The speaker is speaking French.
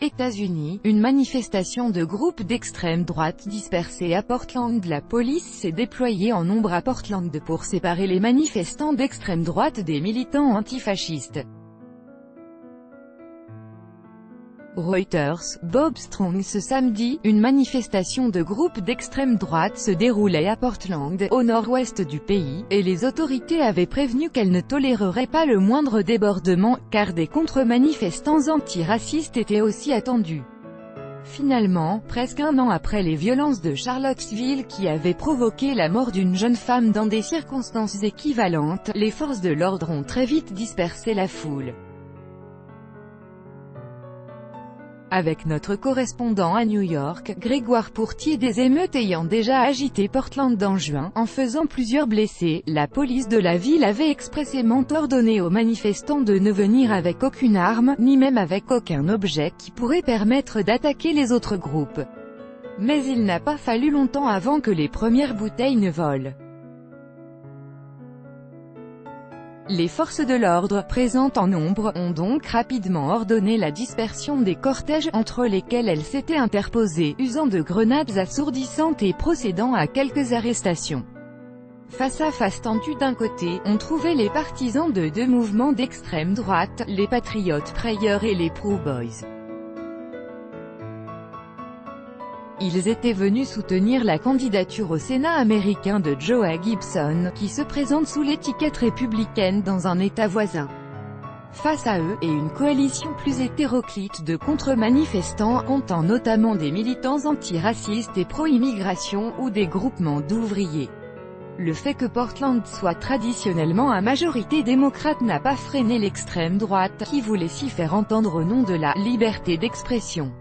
États-Unis, une manifestation de groupes d'extrême droite dispersés à Portland. La police s'est déployée en nombre à Portland pour séparer les manifestants d'extrême droite des militants antifascistes. Reuters, Bob Strong. Ce samedi, une manifestation de groupes d'extrême droite se déroulait à Portland, au nord-ouest du pays, et les autorités avaient prévenu qu'elles ne toléreraient pas le moindre débordement, car des contre-manifestants antiracistes étaient aussi attendus. Finalement, presque un an après les violences de Charlottesville qui avaient provoqué la mort d'une jeune femme dans des circonstances équivalentes, les forces de l'ordre ont très vite dispersé la foule. Avec notre correspondant à New York, Grégoire Pourtier. Des émeutes ayant déjà agité Portland en juin, en faisant plusieurs blessés, la police de la ville avait expressément ordonné aux manifestants de ne venir avec aucune arme, ni même avec aucun objet qui pourrait permettre d'attaquer les autres groupes. Mais il n'a pas fallu longtemps avant que les premières bouteilles ne volent. Les forces de l'ordre, présentes en nombre, ont donc rapidement ordonné la dispersion des cortèges, entre lesquels elles s'étaient interposées, usant de grenades assourdissantes et procédant à quelques arrestations. Face à face tendu d'un côté, on trouvait les partisans de deux mouvements d'extrême droite, les Patriot Prayer et les Proud Boys. Ils étaient venus soutenir la candidature au Sénat américain de Joe Gibson, qui se présente sous l'étiquette républicaine dans un État voisin. Face à eux, et une coalition plus hétéroclite de contre-manifestants, comptant notamment des militants antiracistes et pro-immigration ou des groupements d'ouvriers. Le fait que Portland soit traditionnellement à majorité démocrate n'a pas freiné l'extrême droite, qui voulait s'y faire entendre au nom de la « liberté d'expression ».